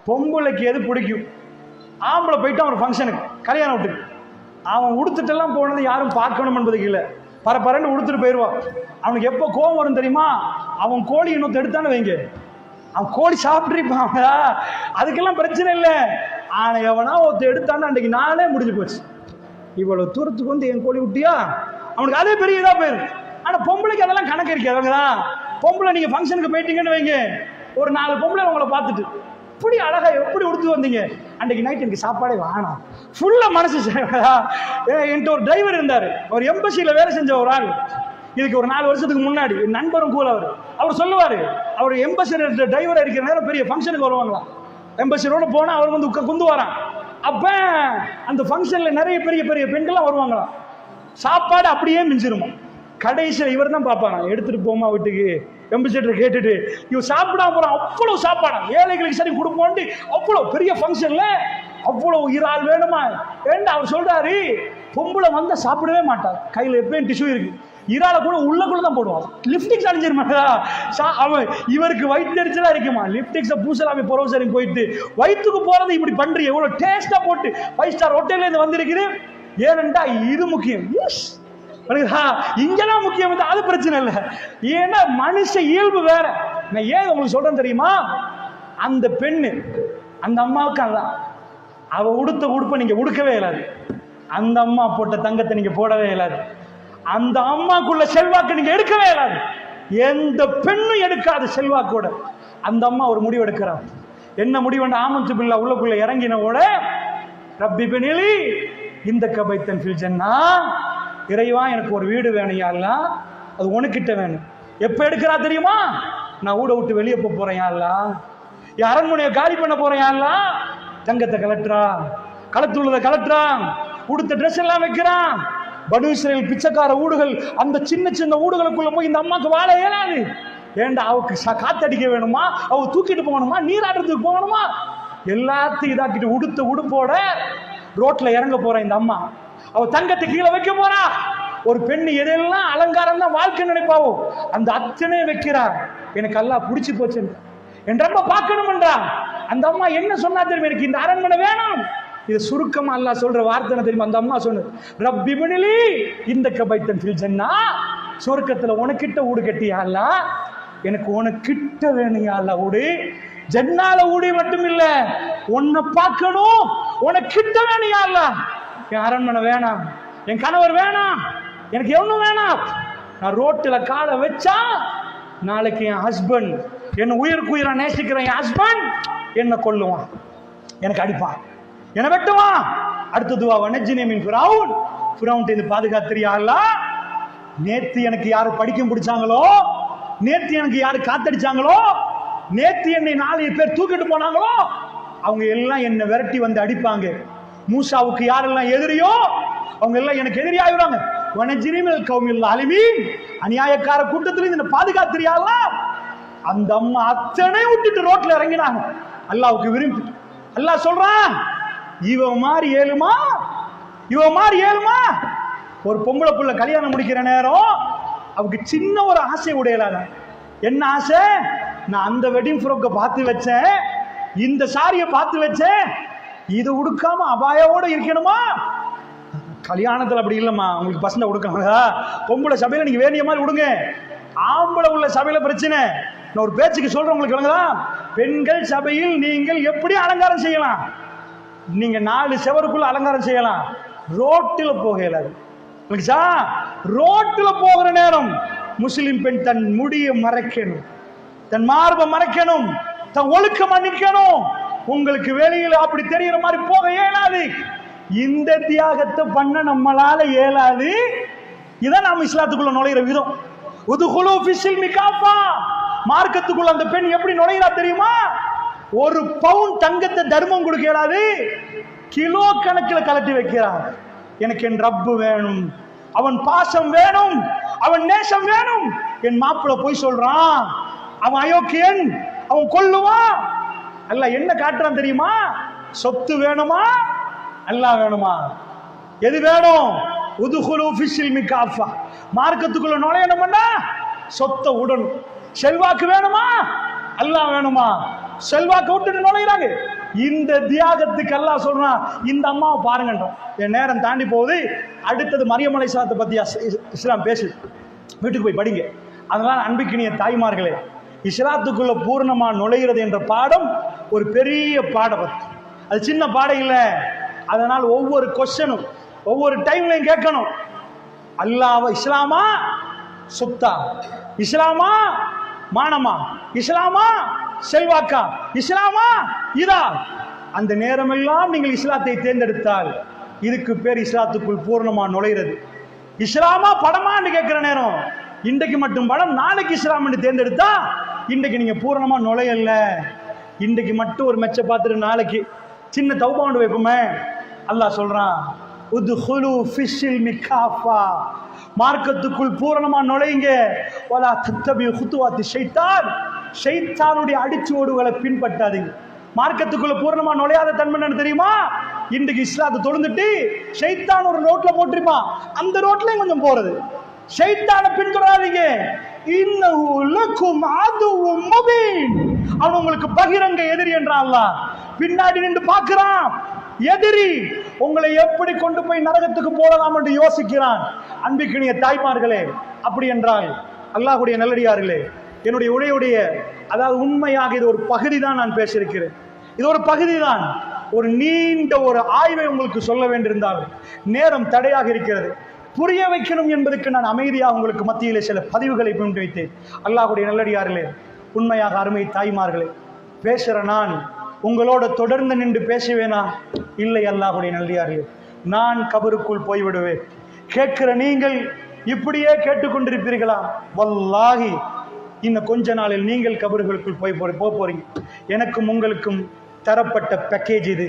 பொம்பளைக்கு எது பிடிக்கும்? ஆம்பளை போயிட்டு ஒரு ஃபங்க்ஷனுக்கு, கல்யாணம் வீட்டுக்கு, அவன் உடுத்துட்டெல்லாம் போனது யாரும் பார்க்கணும் என்பதுக்கு இல்லை, பரபரன்னு உடுத்துட்டு போயிடுவான். அவனுக்கு எப்போ கோபம் வரும் தெரியுமா? அவன் கோழி இன்னொருத்த எடுத்தானு வைங்க, அவன் கோழி சாப்பிட்ருப்பான், அதுக்கெல்லாம் பிரச்சனை இல்லை. ஆனால் எவனா ஒருத்த எடுத்தான்னு அன்றைக்கு நாளே முடிஞ்சு போச்சு. இவ்வளோ தூரத்துக்கு வந்து என் கோழி விட்டியா, அவனுக்கு அதே பெரிய இதாக போயிடும். ஆனால் பொம்பளைக்கு அதெல்லாம் கணக்கு இருக்காது தான். பொம்பளை நீங்கள் ஃபங்க்ஷனுக்கு போயிட்டீங்கன்னு வைங்க, ஒரு 4 பொம்பளை உங்களை பார்த்துட்டு இப்படி அழகா எப்படி உடுத்து வந்தீங்க, அன்றைக்கு நைட் எனக்கு சாப்பாடே வேணாம், ஃபுல்லாக மனசு. என்கிட்ட ஒரு டிரைவர் இருந்தார், அவர் எம்பசியில் வேலை செஞ்ச ஒரு ஆள். இதுக்கு ஒரு 4 வருஷத்துக்கு முன்னாடி என் நண்பரும் கூட அவர் சொல்லுவார், அவர் எம்பசி டிரைவராக இருக்கிற நேரம் பெரிய ஃபங்க்ஷனுக்கு வருவாங்களாம். எம்பசி ரோடு போனால் அவர் வந்து குந்து வரான். அப்போ அந்த ஃபங்க்ஷனில் நிறைய பெரிய பெரிய பெண்கள்லாம் வருவாங்களாம். சாப்பாடு அப்படியே மிஞ்சிருமா. கடைசியில் இவர் தான் பார்ப்பாராம், எடுத்துகிட்டு போமா வீட்டுக்கு, எம்பசிட்டர் கேட்டுட்டு இவர் சாப்பிடாம போகிறான். அவ்வளோ சாப்பாடா ஏழைகளுக்கு சரி கொடுப்போன்ட்டு அவ்வளோ பெரிய ஃபங்க்ஷனில் அவ்வளோ இறால் வேணுமா வேண்டாம். அவர் சொல்கிறாரு, பொம்பளை வந்தால் சாப்பிடவே மாட்டார், கையில் எப்பயும் டிஷ்யூ இருக்குது, இறால கூட உள்ளக்குள்ள தான் போடுவான், லிப்டிக்ஸ் அணிஞ்சிட மாட்டா. அவன் இவருக்கு வயிற்று எரிச்சலாக இருக்குமா, லிப்டிக்ஸை பூசலாமே பொறவு போயிட்டு வயிற்றுக்கு போகிறது இப்படி பண்ணுறீங்க, எவ்வளோ டேஸ்ட்டாக போட்டு 5 ஸ்டார் ஹோட்டல்லேருந்து வந்திருக்குது. ஏனென்றா இது முக்கியம், இங்கதான் முக்கியம், அது பிரச்சனை இல்லை. ஏன்னா மனுஷ இயல்பு வேற. நான் ஏன் உங்களுக்கு சொல்றேன் தெரியுமா? அந்த பெண்ணு அந்த அம்மாவுக்கு அதான், அவ உடுத்த உடுப்ப நீங்க உடுக்கவே இயலாது, அந்த அம்மா போட்ட தங்கத்தை நீங்க போடவே இயலாது, அந்த அம்மாக்குள்ள செல்வாக்கு நீங்க எடுக்கவே இயலாது. எந்த பெண்ணும் எடுக்காத செல்வாக்கோட அந்த அம்மா ஒரு முடிவு எடுக்கிறார். என்ன முடிவு? ஆமன்து பில்லா உள்ளக்குள்ள இறங்கினவோட, ரப்பி பினிலி இந்த கபைத்தன் ஃபில் ஜன்னா, இறைவா எனக்கு ஒரு வீடு வேணும் யா அல்லாஹ், அது உனக்கிட்ட வேணும். எப்போ எடுக்கிறா தெரியுமா? நான் ஊட விட்டு வெளியே போறேன் யா அல்லாஹ், என் அரண்மனையை காலி பண்ண போறேன் யா அல்லாஹ். தங்கத்தை கலட்டுறா, களத்துள்ளதை கலட்டுறான், உடுத்த ட்ரெஸ் எல்லாம் வைக்கிறான். பனு இஸ்ரேல் பிச்சைக்கார ஊடுகள், அந்த சின்ன சின்ன ஊடுகளுக்குள்ள போய் இந்த அம்மாவுக்கு வாழ இயலாது. ஏண்டா அவருக்கு காத்தடிக்க வேணுமா, அவ தூக்கிட்டு போகணுமா, நீராடுறதுக்கு போகணுமா, எல்லாத்தையும் இதாக்கிட்டு உடுத்த உடுப்போட ரோட்ல இறங்க போறேன் இந்த அம்மா. அவ தங்கத்தை கீழே வைக்க போறா. ஒரு பெண் எதெல்லாம் அலங்காரம் தான் வாழ்க்கை நினைப்பாவோ அந்த அத்தனை வைக்கிறார். எனக்கு அல்லாஹ் பிடிச்சி போச்சு என் ரொம்ப பார்க்கணும் என்றா. அந்த அம்மா என்ன சொன்னா தெரியுமா? எனக்கு இந்த அரண்மனை வேணும். இது சுருக்கமா அல்லாஹ் சொல்ற வார்த்தை தெரியுமா? அந்த அம்மா சொன்னது, ரப்பி பினிலி இந்த கபைத்தன் ஃபில் ஜன்னா, சொர்க்கத்துல உனக்கிட்ட ஊடு கட்டியா அல்லாஹ், எனக்கு உனக்கிட்ட வேணும் யா அல்லாஹ் ஊடு. ஜன்னால ஊடி மட்டும் இல்ல, உன்னை பார்க்கணும், உனக்கிட்ட வேணும் யா அல்லாஹ். என் அரண்மனை வேணாம், என் கணவர் வேணாம், எனக்கு எவனும் வேணாம். நான் ரோட்டில் காலை வச்சா நாளைக்கு என் ஹஸ்பண்ட், என்ன உயிருக்கு உயிரா நேசிக்கிறேன் என் ஹஸ்பண்ட் என்ன கொல்லுவான், எனக்கு அடிப்பான், என்னை வெட்டுவான். அடுத்ததுவா வனஜினி மீன் ஃபிரௌன், ஃபிரௌன்ட்டு இது பாதுகாத்திரியா அல்லாஹ். நேத்து எனக்கு யாரு படிக்கும் பிடிச்சாங்களோ, நேத்து எனக்கு யாரு காத்தடிச்சாங்களோ, நேத்து என்னை 4 பேர் தூக்கிட்டு போனாங்களோ, அவங்க எல்லாம் என்னை விரட்டி வந்து அடிப்பாங்க. மூசாவுக்கு யாரெல்லாம் எதிரியோ அவங்க எல்லாம் எனக்கு எதிரி ஆயிடுவாங்க. வனஜினிமல் கௌமில் அலிமீன், அநியாயக்கார கூட்டத்திலிருந்து என்ன பாதுகாத்திரியாலா. அந்த அம்மா அத்தனை விட்டுட்டு ரோட்ல இறங்கினாங்க. அல்லாவுக்கு விரும்பி அல்லாஹ் சொல்றான், இவ மாதிரி ஏழுமா, இவ மாதிரி ஏழுமா. ஒரு பொம்பளை புள்ள கல்யாணம் முடிக்கிற நேரம் அவருக்கு சின்ன ஒரு ஆசை உடையலாத. என்ன ஆசை? நான் அந்த வெட்டிங் ஃப்ரோக்கை பார்த்து வச்சேன், இந்த சாரியை பார்த்து வச்சேன், இது உடுக்காம அபாயோட இருக்கணுமா. கல்யாணத்தில் அப்படி இல்லைம்மா, உங்களுக்கு பசங்க உடுக்காங்க. பொம்பளை சபையில நீங்க வேண்டிய மாதிரி விடுங்க, ஆம்பளை உள்ள சபையில பிரச்சனை. நான் ஒரு பேச்சுக்கு சொல்றேன் உங்களுக்கு, விளங்குதா? பெண்கள் சபையில் நீங்கள் எப்படி அலங்காரம் செய்யலாம், நீங்க 4 செவருக்குள்ள அலங்காரம் செய்யலாம், ரோட்டில் போக இயலாது. ரோட்டில் போகிற நேரம் முஸ்லிம் பெண் தன் முடியை மறைக்கணும், தன் மார்பை மறைக்கணும், தன் ஒழுக்கம் நிக்கணும். உங்களுக்கு வெளியில அப்படி தெரிகிற மாதிரி போக இயலாது. இந்த தியாகத்தை பண்ண நம்மளால இயலாது. இதான் நாம் இஸ்லாத்துக்குள்ள நுழைகிற விதம். உதுகுலு ஃபிஸ்ஸில்மி காஃபா, மார்க்கத்துக்குள்ள அந்த பெண் எப்படி நுழைகிறா தெரியுமா? 1 பவுன் தங்கத்தை தர்மம் கொடுக்க இயலாது, கிலோ கணக்கில் கலட்டி வைக்கிறார். எனக்கு என் ரப்பு வேணும், அவன் பாசம் வேணும், அவன் நேசம் வேணும். என் மாப்பிள்ள போய் சொல்றான், அவன் அயோக்கியன், அவன் கொல்லுவான். அல்லாஹ் என்ன காட்டுறான் தெரியுமா? சொத்து வேணுமா, அல்லாஹ் வேணுமா? எது வேணும்? உதுகுலு ஃபிஸ்ஸில்மி காஃபா, மார்க்கத்துக்குள்ள நுழையணும்னா சொத்தை உடணும். செல்வாக்கு வேணுமா, அல்லாஹ் வேணுமா? செல்வாக்கு விட்டுட்டு நுழைகிறாங்க. இந்த தியாகத்துக்கு அல்லாஹ் சொல்றான், இந்த அம்மாவை பாருங்கன்றான். என் நேரம் தாண்டி போகுது. அடுத்தது மரியம் அலைஹிஸ்ஸலாத்தை பத்தி இஸ்லாம் பேசு, வீட்டுக்கு போய் படிங்க. அதனால அன்பிக்கினிய தாய்மார்களே, இஸ்லாத்துக்குள்ள பூர்ணமா நுழைகிறது என்ற பாடம் ஒரு பெரிய பாடம். அது சின்ன பாடம் இல்லை. அதனால் ஒவ்வொரு கொஸ்டனும் ஒவ்வொரு டைம்லையும் கேட்கணும், அல்லாஹ் இஸ்லாமா சுத்தா, இஸ்லாமா மானமா, இஸ்லாமா செல்வாக்கா, இஸ்லாமா இதா? அந்த நேரமெல்லாம் நீங்கள் இஸ்லாத்தை தேர்ந்தெடுத்தால் இதுக்கு பேர் இஸ்லாத்துக்குள் பூர்ணமா நுழைகிறது. இஸ்லாமா படமான்னு கேட்கிற நேரம், இன்றைக்கு மட்டும் படம், நாளைக்கு இஸ்லாம் என்று தேர்ந்தெடுத்தா இன்றைக்கு நீங்க பூர்ணமா நுழையல. இன்றைக்கு மட்டும் ஒரு மெச்ச பார்த்துட்டு நாளைக்கு சின்ன தௌபா கொண்டு வைப்போமே. அல்லாஹ் சொல்றான், உத்ஹுலு ஃபிஸ்ஸில்மி காஃபா, மார்க்கத்துக்குள் பூரணமா நுழைங்க. வலா தத்தபிஉ குதுவாத்தி ஷைத்தான், ஷைத்தானுடைய அடிச்சுவடுகளை பின்பற்றாதீங்க. மார்க்கத்துக்குள்ள பூரணமா நுழையாத தன்மை என்ன தெரியுமா? இன்றைக்கு இஸ்லாத்தை தொழுந்துட்டு ஷைத்தான் ஒரு ரோட்ல போட்டிருப்பான், அந்த ரோட்லயும் கொஞ்சம் போறது. ஷைத்தானை பின்தொடராதீங்க. இன்னஹு லக்கும் அதுவும் முபீன், அவன் உங்களுக்கு பகிரங்க எதிரி என்றான் அல்லாஹ். பின்னாடி நின்று பார்க்கிறான் எதிரி, உங்களை எப்படி கொண்டு போய் நரகத்துக்கு போடலாம் என்று யோசிக்கிறான். அன்பிக்கினிய தாய்மார்களே, அப்படி என்றால் அல்லாஹ்வுடைய நல்லடியார்களே, என்னுடைய உரையுடைய அதாவது உண்மையாக இது ஒரு பகுதி தான் நான் பேசியிருக்கிறேன். இது ஒரு பகுதி தான். ஒரு நீண்ட ஒரு ஆய்வை உங்களுக்கு சொல்ல வேண்டியிருந்தால் நேரம் தடையாக இருக்கிறது. புரிய வைக்கணும் என்பதற்கு நான் அமைதியாக உங்களுக்கு மத்தியிலே சில பதிவுகளை முன்வைத்தேன். வைத்தேன். அல்லாஹ்வுடைய நல்லடியார்களே, உண்மையாக அருமை தாய்மார்களே, பேசுகிற நான் உங்களோட தொடர்ந்து நின்று பேசுவேனா? இல்லை. அல்லாஹ்வுடைய நல்லடியார்களே, நான் கபருக்குள் போய்விடுவேன். கேட்கிற நீங்கள் இப்படியே கேட்டுக்கொண்டிருப்பீர்களா? வல்லாஹி இன்னும் கொஞ்ச நாளில் நீங்கள் கபர்களுக்குள் போறீங்க. எனக்கும் உங்களுக்கும் தரப்பட்ட பேக்கேஜ் இது.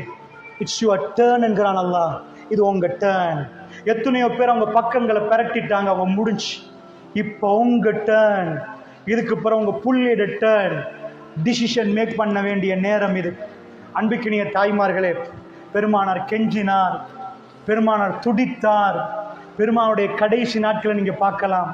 இட்ஸ் யுவர் டேர்ன் என்கிறான் அல்லாஹ். இது உங்க டேர்ன். எத்தனையோ பேர் அவங்க பக்கங்களை பெரட்டிட்டாங்க, அவங்க முடிஞ்சு. இப்போ உங்க டேர்ன். இதுக்கு பிறகு உங்க புள்ளியோட டேர்ன். டிசிஷன் மேக் பண்ண வேண்டிய நேரம் இது. அன்பிக்கினிய தாய்மார்களே, பெருமானார் கெஞ்சினார், பெருமானார் துடித்தார். பெருமானுடைய கடைசி நாட்களை நீங்க பார்க்கலாம்.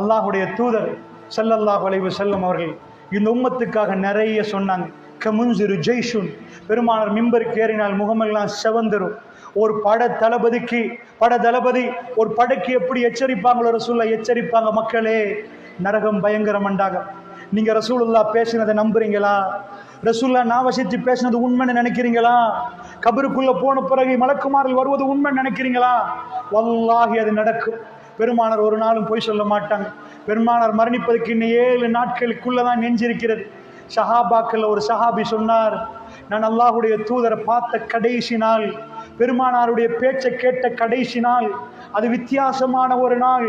அல்லாஹுடைய தூதர் ஸல்லல்லாஹு அலைஹி வஸல்லம் அவர்கள் இந்த உம்மத்துக்காக நிறைய சொன்னாங்க. கமுன்சிரு ஜெய்ஷுன், பெருமானார் மிம்பருக்கு ஏறினால் முகமெல்லாம் செவந்தரும். ஒரு பட தளபதி ஒரு படைக்கு எப்படி எச்சரிப்பாங்களோ ரசூலுல்லாஹ் எச்சரிப்பாங்க. மக்களே, நரகம் பயங்கரமண்டாக. நீங்க ரசூலுல்லாஹ் பேசினதை நம்புறீங்களா? ரசூலுல்லாஹ் நாவசித்து பேசினது உண்மைன்னு நினைக்கிறீங்களா? கபருக்குள்ள போன பிறகு மலக்குமார்கள் வருவது உண்மைன்னு நினைக்கிறீங்களா? வல்லாஹி அது நடக்கும். பெருமானார் ஒரு நாளும் போய் சொல்ல மாட்டாங்க. பெருமானார் மரணிப்பதற்கு இன்னும் 7 நாட்களுக்குள்ளதான் நெஞ்சிருக்கிறது. சஹாபாக்கள் ஒரு சஹாபி சொன்னார், நான் அல்லாஹுடைய தூதரை பார்த்த கடைசி நாள், பெருமானாருடைய பேச்சை கேட்ட கடைசி நாள், அது வித்தியாசமான ஒரு நாள்.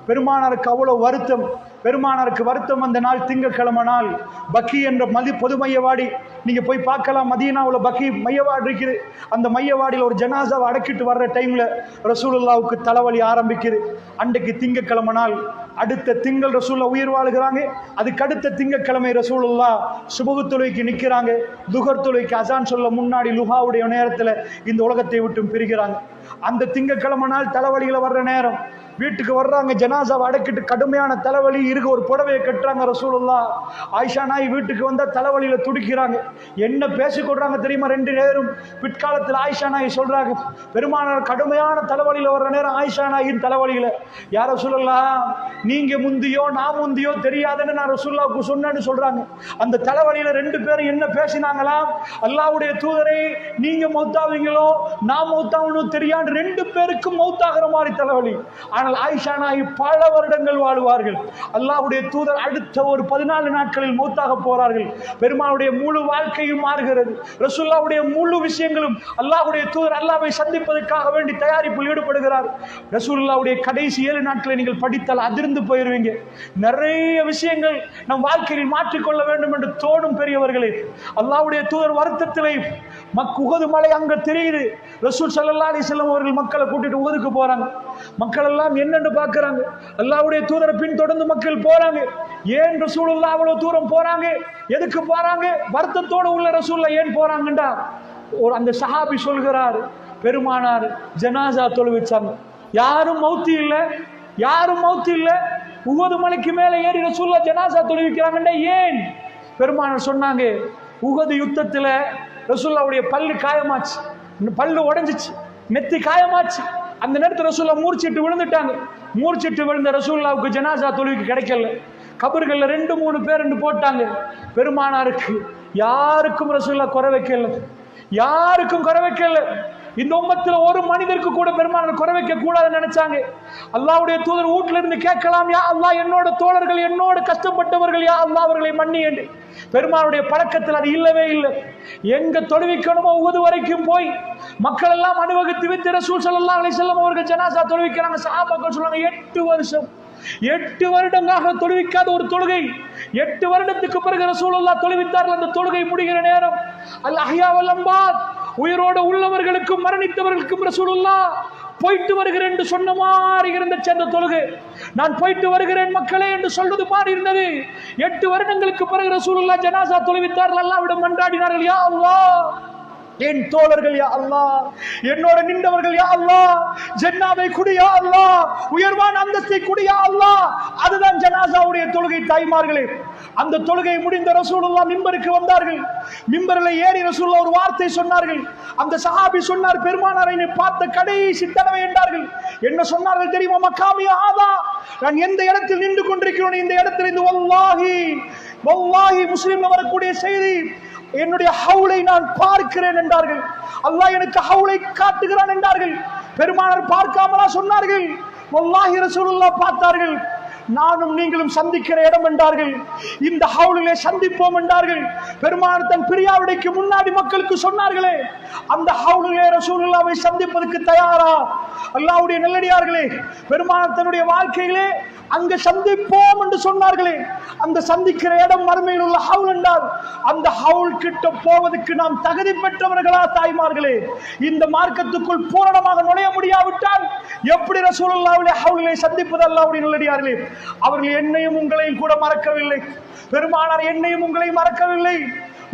பெருமானாருக்கு அவ்வளோ வருத்தம். பெருமானாருக்கு வருத்தம் அந்த நாள் திங்கட்கிழமை நாள். பக்கி என்ற பொது மையவாடி நீங்கள் போய் பார்க்கலாம். மதீனாவில் பக்கி மையவாடி இருக்குது. அந்த மையவாடியில் ஒரு ஜனாசாவை அடக்கிட்டு வர்ற டைமில் ரசூலுல்லாவுக்கு தலைவலி ஆரம்பிக்குது. அன்றைக்கு திங்கட்கிழமை நாள். அடுத்த திங்கள் ரசூல்லா உயிர் வாழுகிறாங்க. அதுக்கு அடுத்த திங்கட்கிழமை ரசூலுல்லா சுபஹ் தொழுகைக்கு நிற்கிறாங்க. துஹர் தொழுகைக்கு அசான் சொல்ல முன்னாடி லுஹாவுடைய நேரத்தில் இந்த உலகத்தை விட்டும் பிரிகிறாங்க. அந்த திங்கட்கிழமை நாள் தலைவலியில் வர்ற நேரம் வீட்டுக்கு வர்றாங்க. ஜனாசாவை அடக்கிட்டு கடுமையான தலைவலி இருக்கு. ஒரு புடவையை கட்டுறாங்க ரசூலுல்லாஹ். ஆயிஷா நாய் வீட்டுக்கு வந்தால் தலைவலியில துடிக்கிறாங்க. என்ன பேசிக்கொள்றாங்க தெரியுமா? 2 நேரம் பிற்காலத்தில் ஆயிஷா நாய் சொல்றாங்க, பெருமானார் கடுமையான தலைவலியில் வர்ற நேரம் ஆயிஷா நாயின் தலைவலியில, யார் ரசூலுல்லாஹ் நீங்க முந்தியோ நான் முந்தியோ தெரியாதுன்னு நான் ரசூலுல்லாஹ்வுக்கு சொன்னேன்னு சொல்றாங்க. அந்த தலைவலியில 2 பேரும் என்ன பேசினாங்களாம்? அல்லாஹ்வுடைய தூதரை நீங்க மௌத்தாவீங்களோ நான் மௌத்தாவணும் தெரியாது. 2 பேருக்கும் மௌத்தாகிற மாதிரி தலைவலி. ஆனால் ஆயிஷா நாயி பல வருடங்கள் வாழுவார்கள். அல்லாஹ்வுடைய தூதர் அடுத்த ஒரு 14 நாட்களில் மௌத்தாக போறார்கள். பெருமானுடைய முழு வாழ்க்கையும் மாறுகிறது. ரசூலுல்லாஹ்வுடைய முழு விஷயங்களும் அல்லாஹ்வுடைய தூதர் அல்லாஹ்வை சந்திப்பதற்காக வேண்டி தயாரிப்பில் ஈடுபடுகிறார். ரசூலுல்லாஹ்வுடைய கடைசி 7 நாட்களை நீங்கள் படித்தால் அதிர்ந்து போயிருவீங்க. நிறைய விஷயங்கள் நம் வாழ்க்கையில் மாற்றிக்கொள்ள வேண்டும் என்று தோணும் பெரியவர்களே. அல்லாஹ்வுடைய தூதர் வருத்தத்திலே உஹது மலை அங்க தெரியுது. ரசூல் ஸல்லல்லாஹு அலைஹி வஸல்லம் அவர்கள் மக்களை கூட்டிட்டு உஹதுக்கு போறாங்க. மக்கள் எல்லாம் என்னன்னு பார்க்கறாங்க. அல்லாஹ்வுடைய தூதரை பின்தொடர்ந்து மக்கள் போறாங்க. ஏன் ரசூலுல்லாஹ் அவ்வளவு தூரம் போறாங்க? எதுக்கு போறாங்க? வருத்தத்தோடு உள்ள ரசூலுல்லாஹ் ஏன் போறாங்கண்டா, ஒரு அந்த சஹாபி சொல்கிறார், பெருமானார் ஜனாசா தொழுவிச்சாங்க. யாரும் மௌத்தி இல்லை. உஹது மலைக்கு மேலே ஏறி ரசூலுல்லாஹ் ஜனாசா தொழுவிக்கிறாங்கண்டா ஏன்? பெருமானார் சொன்னாங்க, உஹது யுத்தத்துல ரசூலுல்லாஹ்வுடைய பல்லு காயமாச்சு, பல்லு உடைஞ்சிச்சு, நெத்தி காயமாச்சு. அந்த நேரத்தில் ரசூலுல்லாஹ் மூர்ச்சிட்டு விழுந்துட்டாங்க. மூர்ச்சிட்டு விழுந்த ரசூலுல்லாஹ்வுக்கு ஜனாசா தொழுவிக்கு கிடைக்கல. கபர்கள்ல 2-3 பேர் போட்டாங்க. பெருமானாருக்கு யாருக்கும் ரசூலுல்லாஹ் குறை வைக்கல, யாருக்கும் குறை வைக்கல. இந்த உம்மத்துல ஒரு மனிதருக்கு கூட பெருமானார் குறை வைக்க கூடாதுன்னு நினைச்சாங்க. அல்லாஹ்வுடைய தூதர் வீட்டுல இருந்து கேட்கலாம், யா அல்லாஹ் என்னோட தோழர்கள், என்னோட கஷ்டப்பட்டவர்கள், யா அல்லாஹ் அவர்களை மன்னி என்று. பெருமானுடைய பழக்கத்தில் அது இல்லவே இல்லை. எங்க தொழுவிக்கணுமோ உஹது வரைக்கும் போய் மக்கள் எல்லாம் அனுபவித்து வித்து ரசூல் ஸல்லல்லாஹு அலைஹி வஸல்லம் அவர்கள் ஜனாசா தொழுவிக்கிறாங்க. சஹாபாக்கள் சொல்றாங்க, 8 வருஷம் 8 வருடங்களாக தொழுவிக்காத ஒரு தொழுகை, 8 வருடத்துக்கு பிறகு ரசூலுல்லாஹ் தொழுவித்தார்கள். அந்த தொழுகை முடிகிற நேரம் அல் அஹ்யா வல் அம்வாத், உயிரோடு உள்ளவர்களுக்கும் மரணித்தவர்களுக்கும் ரசூலுல்லாஹ் போயிட்டு வருகிறேன் என்று சொன்ன மாதிரி இருந்துச்சு அந்த தொழுகை. நான் போயிட்டு வருகிறேன் மக்களே என்று சொல்வது மாதிரி இருந்தது. 8 வருடங்களுக்கு பிறகு ரசூலுல்லாஹ் ஜனாசா தொழுவித்தார்கள். அல்லாஹ்விடம் மன்றாடினார்கள், யா அல்லாஹ் என் தோழர்கள், யா அல்லாஹ் என்னோட நின்றவர்கள், யா அல்லாஹ் ஜன்னாவை குடி, யா அல்லாஹ் உயர்வான அந்தஸ்தை குடி, யா அல்லாஹ். அதுதான் ஜனாசாவுடைய தொழுகை. தாய்மார்களே, அந்த தொழுகை முடிந்த ரசூலுல்லாஹ் மிம்பருக்கு வந்தார்கள். மிம்பரில் ஏறி ரசூலுல்லாஹ் ஒரு வார்த்தை சொன்னார்கள். அந்த சஹாபி சொன்னார், பெருமானாரை பார்த்த கடைசி தடவை என்றார்கள். என்ன சொன்னார்கள் தெரியுமா? மக்காமியா ஆதா, நான் எந்த இடத்தில் நின்று கொண்டிருக்கிறோம் இந்த இடத்தில் இருந்து வல்லாஹி வல்லாஹி முஸ்லிம்ல வரக்கூடிய செய்தி, என்னுடைய ஹவுலை நான் பார்க்கிறேன் என்றார்கள். அல்லாஹ் எனக்கு ஹவுலை காட்டுகிறான் என்றார்கள். பெருமானார் பார்க்காமலா சொன்னார்கள்? வல்லாஹி ரசூலுல்லாஹ் பார்த்தார்கள். நானும் நீங்களும் சந்திக்கிற இடம் என்றார்கள். இந்த ஹவுலிலே சந்திப்போம் என்றார்கள். பெருமானார் தன் பிரியாவிடைக்கு முன்னாடி மக்களுக்கு சொன்னார்களே, அந்த ஹவுலிலே ரசூலுல்லாஹ்வை சந்திப்பதற்கு தயாரா? அல்லாஹ்வுடைய நல்லடியார்களே, பெருமானார் தன்னுடைய வாழ்க்கையிலே அங்க சந்திப்போம் என்று சொன்னார்களே, அந்த சந்திக்கிற இடம் மறுமையில் உள்ள ஹவுல் என்றால், அந்த ஹவுல் கிட்ட போவதற்கு நாம் தகுதி பெற்றவர்களா? தாய்மார்களே, இந்த மார்க்கத்துக்குள் பூரணமாக நுழைய முடியாவிட்டால் எப்படி ரசூலுல்லாஹ்வுடைய ஹவுலிலே சந்திப்பது? அல்லாஹ்வுடைய நல்லடியார்களே, அவர்கள் என்னையும் உங்களையும் கூட மறக்கவில்லை. பெருமானார் என்னையும் உங்களையும் மறக்கவில்லை.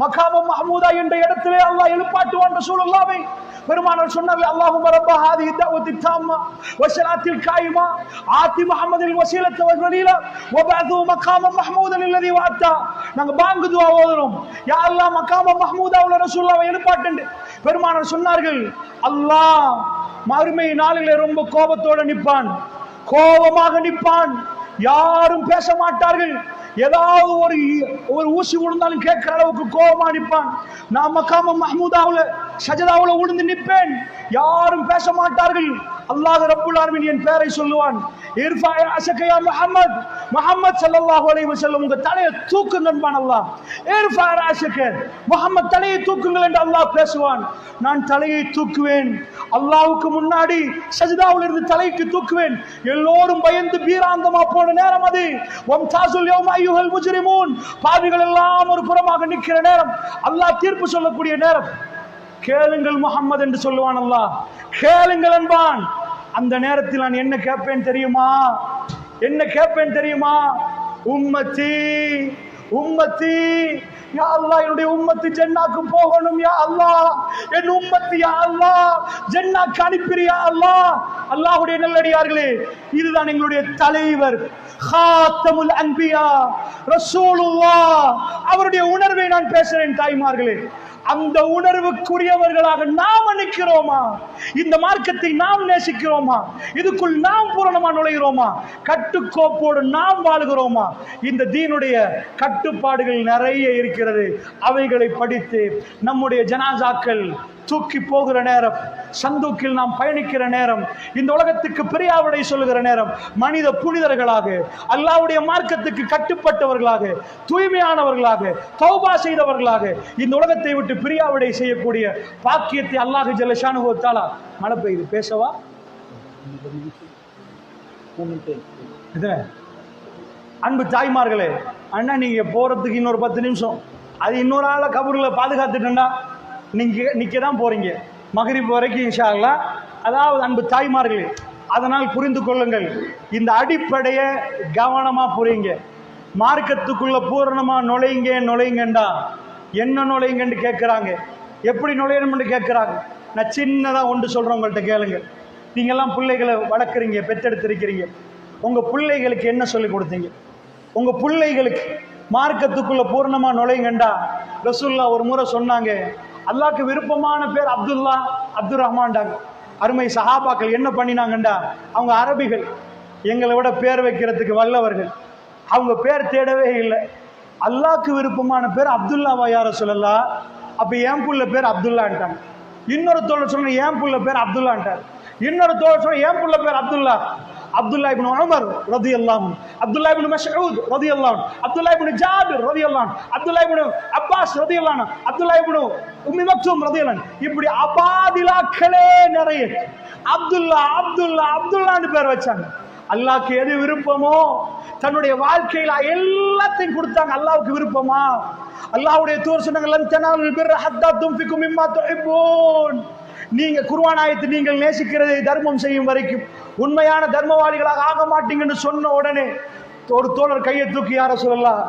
மகாம மஹமூதா என்ற இடத்திலே அல்லாஹ் எழுப்பாட்டுவான் ரசூலுல்லாஹ்வை. பெருமானார் சொன்னார்கள், அல்லாஹும்ம ரப்ப ஹாதிஹி தஅவத்தி தாம்மா வஸலாத்தில் காயிமா ஆதி முஹம்மதில் வஸீலத வல் ஃபதீலா வபஅது மகாம மஹமூதன் அல்லதி வஅத்தா. நாங்க பாங்கு துஆ ஓதுறோம், யா அல்லாஹ் மகாம மஹமூதாவுல ரசூலுல்லாஹ்வை எழுப்பாட்டு. பெருமானார் சொன்னார்கள், அல்லாஹ் மறுமை நாளிலே ரொம்ப கோபத்தோட நிப்பான், கோபமாக நிப்பான், யாரும் பேச மாட்டார்கள். ஏதாவது ஒரு ஊசி விழுந்தாலும் கேட்கிற அளவுக்கு கோபமா நிற்பான். நான் மக்காம மஹமூதாவுல சஜதாவுல விழுந்து நிற்பேன், யாரும் பேச மாட்டார்கள். அல்லாஹ் ரப்புல் ஆலமீன் என் பெயரை சொல்லுவான், இர்ஃபா அஸகயா முஹம்மத், முஹம்மத் ஸல்லல்லாஹு அலைஹி வஸல்லம் உங்க தலையை தூக்குங்க என்பான் அல்லாஹ். இர்ஃபா அஸக முஹம்மத், தலையை தூக்குங்கள் என்று அல்லாஹ் பேசுவான். நான் தலையை தூக்குவேன், அல்லாஹ்வுக்கு முன்னாடி சஜதாவுல இருந்து தலைக்கு தூக்குவேன். எல்லோரும் பயந்து பீராந்தமா போன நேரம் அது. வம்தாசுல் யௌம அய்யுஹல் முஜ்ரிமூன், பாவிகள் எல்லாம் ஒரு புறமாக நிற்கிற நேரம், அல்லாஹ் தீர்ப்பு சொல்லக்கூடிய நேரம். கேளுங்கள் முஹம்மது என்று சொல்லுவான் அல்லாஹ், கேளுங்கள் என்பான். அந்த நேரத்தில் நான் என்ன கேட்பேன் தெரியுமா? என்ன கேட்பேன் தெரியுமா? உம்மத்தி உம்மத்தி, யா அல்லாஹ் என்னுடைய உம்மத்து ஜன்னாக்கு போகணும், யா அல்லாஹ் என் உம்மத்து, யா அல்லாஹ் ஜன்னாக்கு அனுப்பிறியா அல்லாஹ். அல்லாஹ்வுடைய நல்லடியார்களே, இதுதான் எங்களுடைய தலைவர் காத்தமுல் அன்பியா ரசூலுல்லாஹ், அவருடைய உணர்வை நான் பேசுறேன். தாய்மார்களே, அந்த உணர்வுக்குரியவர்களாக நாம் நிற்கிறோமா? இந்த மார்க்கத்தை நாம் நேசிக்கிறோமா? இதுக்குள் நாம் பூரணமா நுழைகிறோமா? கட்டுக்கோப்போடு நாம் வாழ்கிறோமா? இந்த தீனுடைய கட்டுப்பாடுகள் நிறைய இருக்கிறது. அவைகளை படித்து நம்முடைய ஜனாசாக்கள் தூக்கி போகிற நேரம், சந்தூக்கில் நாம் பயணிக்கிற நேரம், இந்த உலகத்துக்கு பிரியாவிடை சொல்லுகிற நேரம், மனித புனிதர்களாக, அல்லாஹ்வுடைய மார்க்கத்துக்கு கட்டுப்பட்டவர்களாக, தூய்மையானவர்களாக, தௌபா செய்தவர்களாக இந்த உலகத்தை விட்டு பிரியாவிடை செய்யக்கூடிய பாக்கியத்தை அல்லாஹ் ஜல்ல ஷானுஹு வ தஆலா. மழை பெய்யுது, பேசவா? அன்பு தாய்மார்களே, அண்ணா நீங்க போறதுக்கு இன்னொரு 10 நிமிஷம், அது இன்னொரு ஆளை கபூர்ல பாதுகாத்துட்டா நீங்க நிக்க தான் போறீங்க மகரிப் வரைக்கும் இன்ஷா அல்லாஹ். அதாவது அன்பு தாய்மார்களே, அதனால் புரிந்து கொள்ளுங்கள், இந்த அடிப்படையை கவனமா புரியுங்க. மார்க்கத்துக்குள்ள பூரணமா நுழைங்கண்டா என்ன நுழைங்கன்னு கேட்குறாங்க, எப்படி நுழையணும்னு கேட்குறாங்க. நான் சின்னதாக ஒன்று சொல்கிறேன், உங்கள்கிட்ட கேளுங்க. நீங்கள்லாம் பிள்ளைகளை வளர்க்குறீங்க, பெற்றெடுத்திருக்கிறீங்க. உங்க பிள்ளைகளுக்கு என்ன சொல்லி கொடுத்தீங்க? உங்க பிள்ளைகளுக்கு மார்க்கத்துக்குள்ள பூர்ணமா நுழைங்கண்டா ரசூலுல்லாஹ் ஒரு முறை சொன்னாங்க, அல்லாஹ்க்கு விருப்பமான பேர் அப்துல்லா, அப்துல் ரஹ்மான்டாங்க. அருமை சஹாபாக்கள் என்ன பண்ணினாங்கண்டா, அவங்க அரபிகள், எங்களை விட பேர் வைக்கிறதுக்கு வல்லவர்கள், அவங்க பேர் தேடவே இல்லை. அல்லாஹ்க்கு விருப்பமான பேர் அப்துல்லாவா யார சொல்லலாம், அப்ப என் புள்ள பேர் அப்துல்லான்ட்டாங்க. இன்னொரு தோழர் சொன்ன என் புள்ள பேர் அப்துல்லான்ட்டார். இன்னொரு தோழர் சொன்ன என் புள்ள பேர் அப்துல்லா. அப்துல்லா இப்னு உமர் ரலியல்லாஹு அன்ஹு, அப்துல்லா இப்னு மஸ்ஊத் ரலியல்லாஹு அன்ஹு, அப்துல்லா இப்னு ஜாபிர் ரலியல்லாஹு அன்ஹு, அப்துல்லா இப்னு அப்பாஸ் ரலியல்லாஹு அன்ஹு, அப்துல்லா இப்னு உம்மி மக்தூம் ரலியல்லாஹு அன்ஹு, இப்படி அபாதிலாக்களே நிறைய அப்துல்லா அப்துல்லா அப்துல்லான்னு பேர் வச்சாங்க. அல்லாஹ்க்கு எது விருப்பமோ தன்னுடைய வாழ்க்கையில எல்லாத்தையும் கொடுத்தாங்க. அல்லாஹ்வுக்கு விருப்பமா? அல்லாஹ்வுடைய தூதர் சொன்னாங்க, லன் தனாலுல் பிர்ர ஹத்தா துன்ஃபிகு மிம்மா துஹிப்பூன். நீங்க குர்ஆன் ஆயத்து, நீங்கள் நேசிக்கிறதை தர்மம் செய்யும் வரைக்கும் உண்மையான தர்மவாளிகளாக ஆக மாட்டீங்கன்னு சொன்ன உடனே ஒரு தோழர் கையை தூக்கி, யார சொல்லலாம்,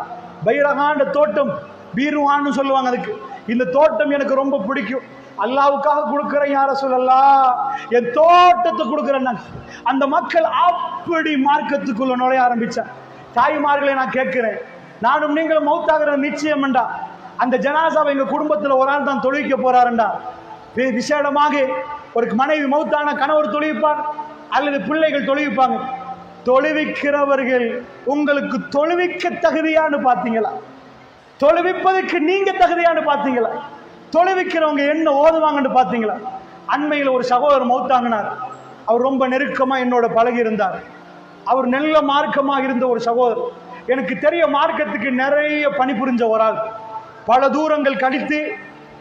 பைரகாண்ட தோட்டம், பீருவான்னு சொல்லுவாங்க அதுக்கு, இந்த தோட்டம் எனக்கு ரொம்ப பிடிக்கும், அல்லாஹ்வுக்காக கொடுக்கிறேன் யார சொல்லலாம், என் தோட்டத்தை கொடுக்கிறேன். அந்த மக்கள் அப்படி மார்க்கத்துக்குள்ள நுழைய ஆரம்பிச்சாங்க. தாய்மார்களை நான் கேட்கிறேன், நானும் நீங்களும் மௌத்தாகிறது நிச்சயம்டா. அந்த ஜனாசாவை எங்க குடும்பத்தில் ஒரு ஆள் தான் தொழுவிக்க போறாருண்டா. விசேடமாக ஒரு மனைவி மௌத்தான கணவர் தொழுவிப்பார் அல்லது பிள்ளைகள் தொழுவிப்பாங்க. தொழுவிக்கிறவர்கள் உங்களுக்கு தொழுவிக்க தகுதியான்னு பார்த்தீங்களா? தொழுவிப்பதற்கு நீங்க தகுதியான்னு பார்த்தீங்களா? தொழுவிக்கிறவங்க என்ன ஓதுவாங்கன்னு பார்த்தீங்களா? அண்மையில் ஒரு சகோதரர் மௌத்தாங்கினார். அவர் ரொம்ப நெருக்கமா என்னோட பழகி இருந்தார். அவர் நல்ல மார்க்கமாக இருந்த ஒரு சகோதரர். எனக்கு தெரிய மார்க்கத்துக்கு நிறைய பணிபுரிஞ்ச ஒரு ஆள். பல தூரங்கள் கழித்து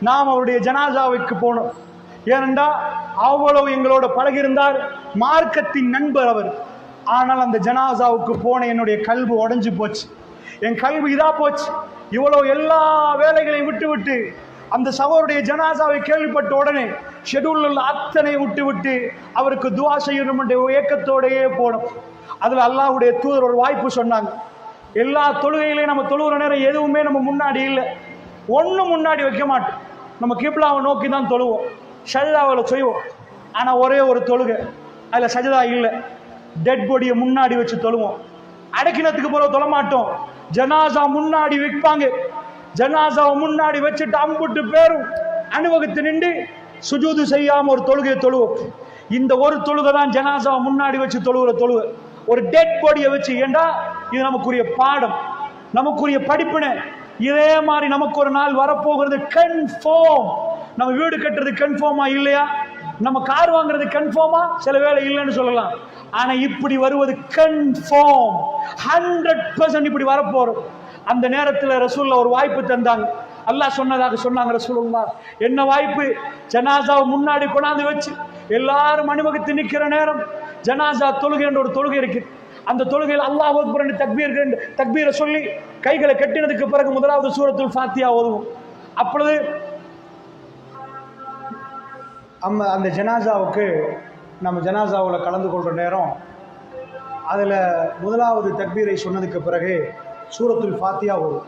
நாம் அவருடைய ஜனாசாவுக்கு போனோம். ஏனென்றா அவ்வளவு எங்களோட பழகியிருந்தார், மார்க்கத்தின் நண்பர் அவர். ஆனால் அந்த ஜனாசாவுக்கு போன என்னுடைய கல்வி உடைஞ்சு போச்சு, என் கல்வி இதா போச்சு. இவ்வளவு எல்லா வேலைகளையும் விட்டு விட்டு அந்த சகோதரருடைய ஜனாசாவை கேள்விப்பட்ட உடனே ஷெட்யூல் உள்ள அத்தனை விட்டு விட்டு அவருக்கு துவா செய்யணும் என்ற ஏக்கத்தோடையே போனோம். அதுல அல்லாஹ்வுடைய தூதர் ஒரு வாய்ப்பு சொன்னாங்க. எல்லா தொழுகையிலையும் நம்ம தொழுகிற நேரம் எதுவுமே நம்ம முன்னாடி இல்லை, ஒன்றும் முன்னாடி வைக்க மாட்டோம். நம்ம கிப்லாவை நோக்கி தான் தொழுவோம், சஜதாவில் செய்வோம். ஆனால் ஒரே ஒரு தொழுகை, அதில் சஜதா இல்லை, டெட் பாடியை முன்னாடி வச்சு தொழுவோம். அடக்கினத்துக்கு போகிற தொழ மாட்டோம், ஜனாசா முன்னாடி வைப்பாங்க. ஜனாசாவை முன்னாடி வச்சுட்டு அம்புட்டு பேரும் அனுபவத்து நின்று சுஜூது செய்யாமல் ஒரு தொழுகையை தொழுவோம். இந்த ஒரு தொழுகை தான் ஜனாசாவை முன்னாடி வச்சு தொழுகிற தொழுகை. ஒரு டெட் பாடியை வச்சு, ஏண்டா இது நமக்குரிய பாடம், நமக்குரிய படிப்பினை. இதே மாதிரி நமக்கு ஒரு நாள் வரப்போகிறது கன்ஃபார்ம். நம்ம வீடு கட்டுறது கன்ஃபார்மா இல்லையா? நம்ம கார் வாங்குறது கன்ஃபார்மா? சில வேளை இல்லைன்னு சொல்லலாம். ஆனா இப்படி வருவது கன்ஃபார்ம், 100% இப்படி வரப்போறோம். அந்த நேரத்தில் ரசூலுல்லாஹ் ஒரு வாய்ப்பு தந்தாங்க. அல்லாஹ் சொன்னதாக சொன்னாங்க ரசூலுல்லாஹ், என்ன வாய்ப்பு? ஜனாசாவை முன்னாடி கொண்டாந்து வச்சு எல்லாரும் அணிவகுத்து நிற்கிற நேரம் ஜனாசா தொழுகை என்ற ஒரு தொழுகை இருக்கு. அந்த தொழுகையில் அல்லாஹ் அக்பர் என்று தக்பீரை சொல்லி கைகளை கட்டினதுக்கு பிறகு முதலாவது சூரத்துல் ஃபாத்தியா ஓதுவோம். அப்பொழுது அந்த ஜனாசாவுக்கு நம்ம ஜனாசாவில் கலந்து கொள்கிற நேரம் அதில் முதலாவது தக்பீரை சொன்னதுக்கு பிறகு சூரத்துல் ஃபாத்தியா ஓதும்.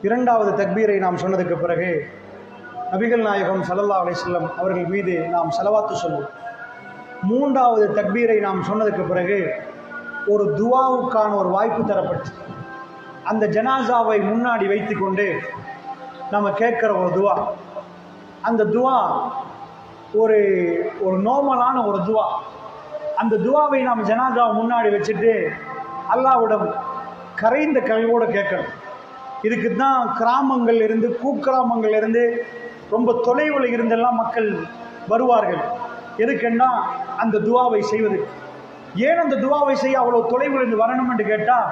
இரண்டாவது தக்பீரை நாம் சொன்னதுக்கு பிறகு நபிகள் நாயகம் ஸல்லல்லாஹு அலைஹி வஸல்லம் அவர்கள் மீது நாம் ஸலவாத்து சொல்லுவோம். மூன்றாவது தக்பீரை நாம் சொன்னதுக்கு பிறகு ஒரு துவாவுக்கான ஒரு வாய்ப்பு தரப்பட்டு அந்த ஜனாசாவை முன்னாடி வைத்து கொண்டு நம்ம கேட்குற ஒரு துவா. அந்த துவா ஒரு நார்மலான ஒரு துவா. அந்த துவாவை நாம் ஜனாசாவை முன்னாடி வச்சுட்டு அல்லாஹ்விடம் கரைந்த கல்வோடு கேட்கணும். இதுக்கு தான் கிராமங்கள் இருந்து, குக்கிராமங்கள் இருந்து, ரொம்ப தொலைவில் இருந்தெல்லாம் மக்கள் வருவார்கள். எதுக்குன்னா அந்த துவாவை செய்வதற்கு. ஏன் அந்த துவாவை செய்ய அவ்வளோ தொலைவில் இருந்து வரணும் என்று கேட்டால்,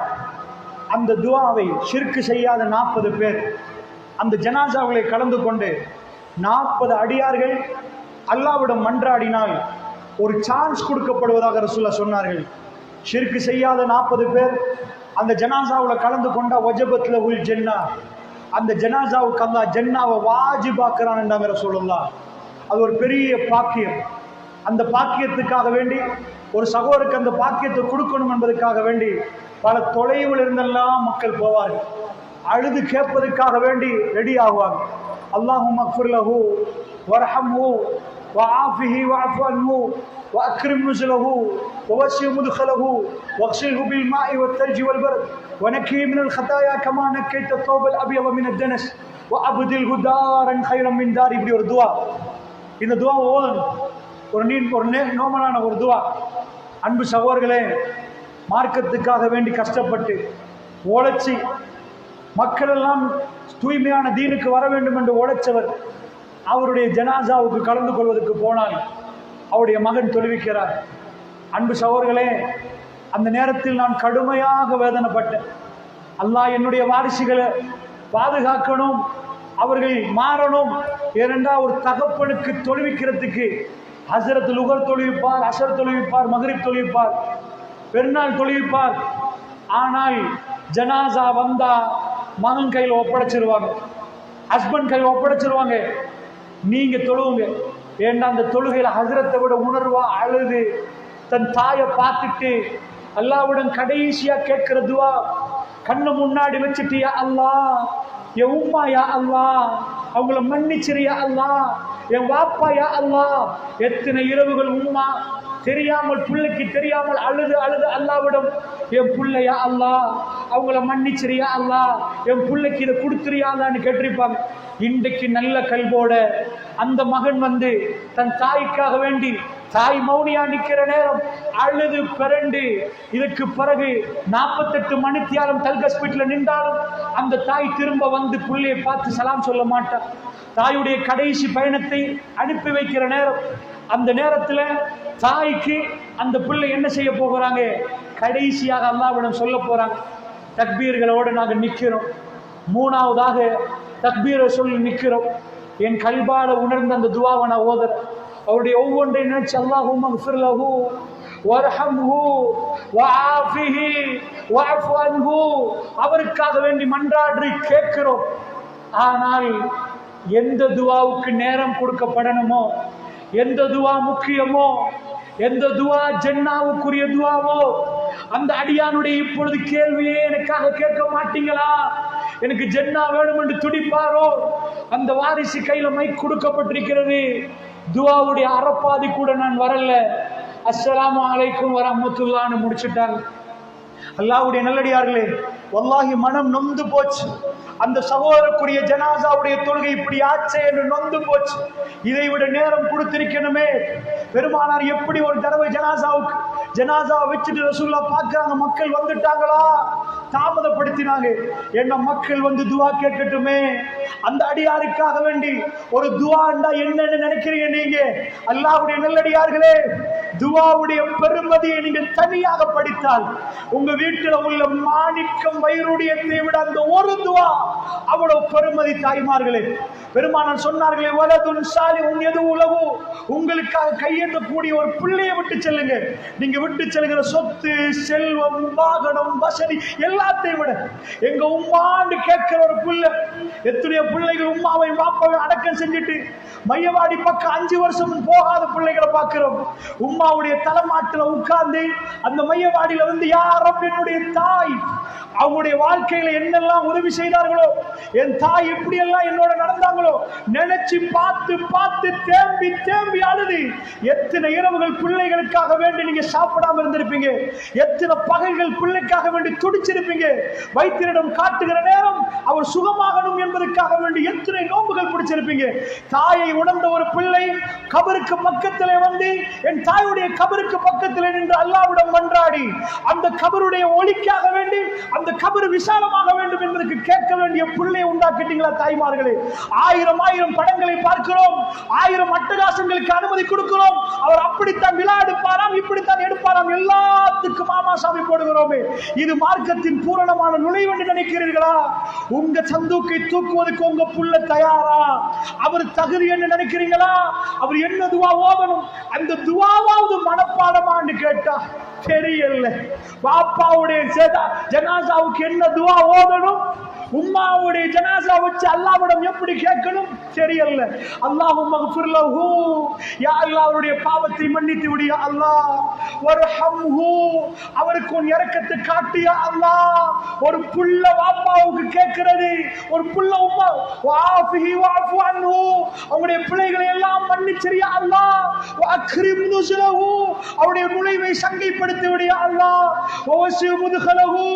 அந்த துவாவை ஷிர்க் செய்யாத 40 பேர் அந்த ஜனாசாவுகளை கலந்து கொண்டு 40 அடியார்கள் அல்லாஹ்விடம் மன்றாடினால் ஒரு சான்ஸ் கொடுக்கப்படுவதாக ரசூலுல்லாஹ் சொன்னார்கள். ஷிர்க் செய்யாத 40 பேர் அந்த ஜனாசாவில் கலந்து கொண்டா வஜபத்ல உல் ஜன்னா, அந்த ஜனாசாவுக்கு அல்லாஹ் ஜன்னாவை வாஜிபாக்குறான் என்றாங்க ரசூலுல்லாஹ். அது ஒரு பெரிய பாக்கியம். அந்த பாக்கியத்துக்காக வேண்டி ஒரு சகோதரருக்கு அந்த பாக்கியத்தை கொடுக்கணும் என்பதற்காக வேண்டி பல தொலைவில் இருந்தெல்லாம் மக்கள் போவார்கள். அழுது கேட்பதற்காக வேண்டி ரெடி ஆகுவாங்க. அல்லாஹும்ம ஃபிர் லஹு வர்ஹம்ஹு وعافه واعف عنه واكرم نزله ووسع مدخله واغسله بالماء والثلج والبرد ونكيه من الخطايا كما نكيت الثوب الابيض من الدنس وابدله دارا خيرا من دار. இப்படி ஒரு துவா. இந்த துவா ஓதணும். ஒரு நோமலான ஒரு துவா. அன்பு சகோதரர்களே, மார்க்கத்துக்காக வேண்டி கஷ்டப்பட்டு உழைச்சி மக்கள் எல்லாம் தூய்மையான தீனுக்கு வர வேண்டும் என்று உழைச்சவர் அவருடைய ஜனாசாவுக்கு கலந்து கொள்வதற்கு போனால் அவருடைய மகன் தொழுவிக்கிறார். அன்பு சகோதரர்களே, அந்த நேரத்தில் நான் கடுமையாக வேதனைப்பட்டேன். அல்லாஹ் என்னுடைய வாரிசுகளை பாதுகாக்கணும், அவர்கள் மாறணும். ஏனென்றால் ஒரு தகப்பனுக்கு தொழுவிக்கிறதுக்கு ஹசரத் லுகர் தொழுவிப்பார், அசர் தொழுவிப்பார், மகரிப் தொழுவிப்பார், பெருநாள் தொழுவிப்பார். ஆனால் ஜனாசா வந்தா மகன் கையில் ஒப்படைச்சிருவாங்க, ஹஸ்பண்ட் கையில் ஒப்படைச்சிருவாங்க. நீங்க தொழுவுங்க. ஏன்னா அந்த தொழுகையில ஹசரத்தை விட உணர்வா அழுது தன் தாயை பார்த்துட்டு அல்லாஹ்விடம் கடைசியா கேட்கிற துவா, கண்ணு முன்னாடி வச்சுட்டியா அல்லாஹ், என் உம்மா யா அல்லாஹ், அவங்கள மன்னிச்சிரியா அல்லாஹ், என் வாப்பா யா அல்லாஹ். எத்தனை இரவுகள் உம்மா தெரியாமல் பிள்ளைக்கு தெரியாமல் அழுது அழுது அல்லாவிடம், என் பிள்ளையா அல்லாஹ், அவங்கள மன்னிச்சிரியா அல்லாஹ், என் பிள்ளைக்கு இதை கொடுத்துறியான்னு கேட்டிருப்பாங்க. இன்றைக்கு நல்ல கல்வோட அந்த மகன் வந்து தன் தாய்க்காக வேண்டி தாய் மௌனியா நிக்கிற நேரம் அழுது பிறண்டு, இதுக்கு பிறகு 48 மணித்தியாலும் தல்கஸ்பீட்ல நின்றாலும் அந்த தாய் திரும்ப வந்து பிள்ளையை பார்த்து சலாம் சொல்ல மாட்டார். தாயுடைய கடைசி பயணத்தை அனுப்பி வைக்கிற நேரம், அந்த நேரத்தில் தாய்க்கு அந்த பிள்ளை என்ன செய்ய போகிறாங்க, கடைசியாக அல்லாஹ்விடம் சொல்ல போறாங்க. தக்பீர்களோடு நாங்கள் நிற்கிறோம். மூணாவதாக தக்பீரை சொல்லி நிற்கிறோம். என் கல்பால உணர்ந்த அந்த துவாவை நான் ஓதுறேன். அவருடைய ஒவ்வொன்றை நினைச்சு அல்லாஹும்ம ஃபிர் லஹு வர்ஹம்ஹு வஆஃபிஹி வஅஃபு அன்ஹு அவருக்காக வேண்டி மன்றாடி கேட்கிறோம். ஆனால் எந்த துவாவுக்கு நேரம் கொடுக்கப்படணுமோ, எந்த துவா முக்கியமோ, எந்த துவா ஜன்னாவுக்குரிய துவாவோ, அந்த அடியானுடைய இப்பொழுது கேள்வியே எனக்காக கேட்க மாட்டீங்களா, எனக்கு ஜன்னா வேணும் என்று துடிப்பாரோ, அந்த வாரிசு கையில மைக் கொடுக்கப்பட்டிருக்கிறது. துவாவுடைய அறப்பாதி கூட நான் வரல, அஸ்ஸலாமு அலைக்கும் வரஹ்மத்துல்லாஹ்னு முடிச்சுட்டாங்க. அல்லாஹ்வுடைய நல்லடியார்களே, வல்லாஹி மனம் நொந்து போச்சு. அந்த சகோதரக்குரிய ஜனாசாவுடைய தொழுகை இப்படி ஆச்சே என்று நொந்து போச்சு. இதை விட நேரம் கொடுத்திருக்கணுமே. பெருமானார் எப்படி ஒரு தடவை ஜனாசாவை வச்சுட்டு ரசூலுல்லாஹ் பார்க்கறாங்க, மக்கள் வந்துட்டாங்களா, தாமதப்படுத்தினாங்க. என்ன மக்கள் வந்து துவா கேட்கட்டுமே. அந்த அடியாருக்காக வேண்டி ஒரு துவாண்டா என்னன்னு நினைக்கிறீங்க நீங்க? அல்லாஹ்வுடைய நல்லடியார்களே, துவாவுடைய பெருமதியை நீங்கள் தனியாக படித்தால் உங்க வீட்டில் உள்ள மாணிக்கம் வைரூடியத்தை விட அந்த ஒரு துவா அவ்வளவு பெருமதி. தாய்மார்களே, பெருமானார் சொன்னார்களே, வலதுன் சாலிஹுன் யது உலகு, உங்களுக்காக கையேந்தக்கூடிய ஒரு பிள்ளையை விட்டு செல்லுங்க. நீங்க விட்டு செல்கிற சொத்து, செல்வம், வாகனம், வசதி எல்லாத்தையும் விட எங்க உம்மாண்டு கேட்கிற ஒரு பிள்ளை. எத்தனையோ பிள்ளைகள் உம்மாவை பாப்பாவை அடக்கம் செஞ்சுட்டு மையவாடி பக்கம் 5 வருஷம் போகாத பிள்ளைகளை பார்க்கிறோம். உம்மாவுடைய தலைமாட்டில் உட்கார்ந்து அந்த மையவாடியில வந்து யாரும் என்னுடைய தாய் அவங்களுடைய வாழ்க்கையில என்னெல்லாம் உதவி செய்தார்களோ, என் தாய் எப்படி எல்லாம் என்னோட நடந்தாங்களோ நினைச்சு பார்த்து பார்த்து தேம்பி தேம்பி அழுது, எத்தனை இரவுகள் பிள்ளைகளுக்காக வேண்டி நீங்க சாப்பிடாம இருந்திருப்பீங்க, எத்தனை பகைகள் பிள்ளைக்காக வேண்டி துடிச்சிருப்பீங்க. வைத்தியரிடம் காட்டுகிற நேரம் அவர் சுகமாகணும் என்பதற்காக வேண்டி எத்தனை நோம்புகள் பிடிச்சிருப்பீங்க. தாயை உணர்ந்த ஒரு பிள்ளை கபருக்கு பக்கத்திலே வந்து என் தாயுடைய கபருக்கு பக்கத்திலே நின்று அல்லாஹ்விடம் மன்றாடி அந்த கபருடைய ஒளிக்காக வேண்டி அந்த கபரு விசாலமாக வேண்டும் என்பதற்கு கேட்க வேண்டிய பிள்ளையை உண்டாக்கிட்டீங்களா தாய்மார்களே? 1000 படங்களை பார்க்கிறோம், 1000 அட்டகாசங்களுக்கு அனுமதி கொடுக்கிறோம். அவர் அப்படித்தான் விழா எடுப்பாராம், இப்படித்தான் எடுப்பாராம், எல்லாத்துக்கும் மாமா சாமி போடுகிறோமே. இது மார்க்கத்தின் பூரணமான நுழைவு என்று நினைக்கிறீர்களா? உங்க சந்தூக்கை தூக்குவதற்கு உங்க புள்ள தயாரா? அவர் தகுதி என்று நினைக்கிறீங்களா? அவர் என்ன துவா ஓதணும், அந்த துவாவாவது மனப்பாடமான்னு கேட்டா தெரியல. பாப்பாவுடைய ஜனாசாவுக்கு என்ன துவா ஓதணும், உம்மாவுடைய ஜனாசா வச்சு அல்லாஹ்விடம் எப்படி கேட்கணும் தெரியல. அல்லாஹும்ம ஃபிர் லஹு, யா அல்லாஹ் அவருடைய பாவத்தை மன்னித்து விடு யா அல்லாஹ். வர்ஹம்ஹு, அவருக்கு உன் இரக்கத்தை காட்டு யா அல்லாஹ். ஒரு புள்ள வாப்பாவுக்கு கேட்கிறது, ஒரு புள்ள உம்மா வாஃபிஹி வஅஃபு அன்ஹு, அவருடைய பிள்ளைகளை எல்லாம் மன்னிச்சிரு யா அல்லாஹ். வஅக்ரிம் நுஸலஹு, அவருடைய நுழைவை சங்கைப்படுத்தி விடு யா அல்லாஹ். வவசி முத்கலஹு,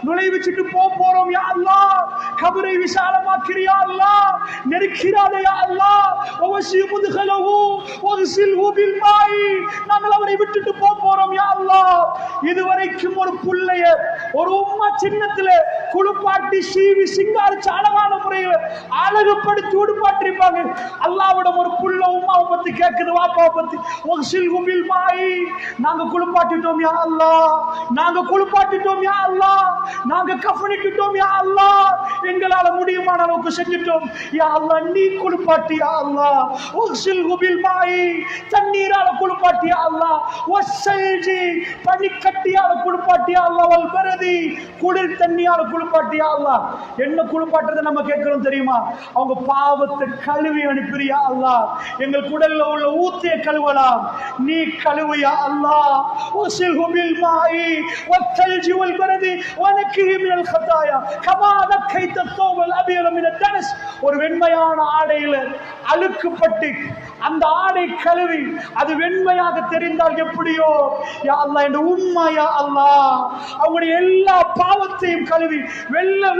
நுழைவிச்சிட்டு போறோம் யா அல்லாஹ். கபரை விசாலமாக்கிறியா யா அல்லாஹ், நெருக்கிறாதே யா அல்லாஹ். வவசி முத்கலஹு வக்ஸில்ஹு பில் மாய், நாங்கள் அவரை விட்டுட்டு போறோம் யா அல்லாஹ். இதுவரைக்கும் ஒரு புள்ளைய ஒரு உம்மா சின்னத்துல குளிப்பாட்டி சீவி சிங்காரிச்சு அழகான முறையில் அழகுப்படுத்தி உடுப்பாட்டிருப்பாங்க. அல்லாஹ்விடம் ஒரு புள்ள உம்மாவை பத்தி கேட்குது, வாப்பாவை பத்தி. வக்ஸில்ஹு பில் மாய், நாங்க குளிப்பாட்டிட்டோம் யா அல்லாஹ், நாங்க குளிப்பாட்டிட்டோம் யா அல்லாஹ், நாங்க கஃனிட்டுட்டோம் யா அல்லாஹ், எங்களால முடியுமான அளவுக்கு செஞ்சிட்டோம் யா அல்லாஹ், நீ குளிப்பாட்டி யா அல்லாஹ். வக்ஸில்ஹு பில் மாய், தண்ணீரால குளிப்பாட்டி யா அல்லாஹ். வஸ்ஸல்ஜி, பனி கட்டியால குளிப்பாட்டி யா அல்லாஹ். வல் பரதி, குளிர் தண்ணியால குளிப்பாட்டி யா அல்லாஹ். என்ன குளிப்பாட்டுறதை நம்ம கேட்கிறோம் தெரியுமா? அவங்க பாவத்தை கழுவி அனுப்பியா அல்லாஹ். எங்கள் குடல்ல உள்ள ஊத்திய கழுவலாம், நீ கழுவியா அல்லாஹ். வஸ்ஸில்ஹு பில் மாய் வத்தல்ஜி வல் பரதி வனக்கிஹி மினல் ஹதாயா கமா நக்கைத ஸௌபல் அபியத மினத் தனஸ். ஒரு வெண்மையான ஆடையில அழுக்குப்பட்டு அந்த ஆடை கழுவி அது வெண்மையாக தெரிந்தால் எப்படியோ யா அல்லாஹ், இந்த உம்மா யா அல்லாஹ் அவங்களுடைய எல்லா பாவத்தையும் கழுவி வெள்ளை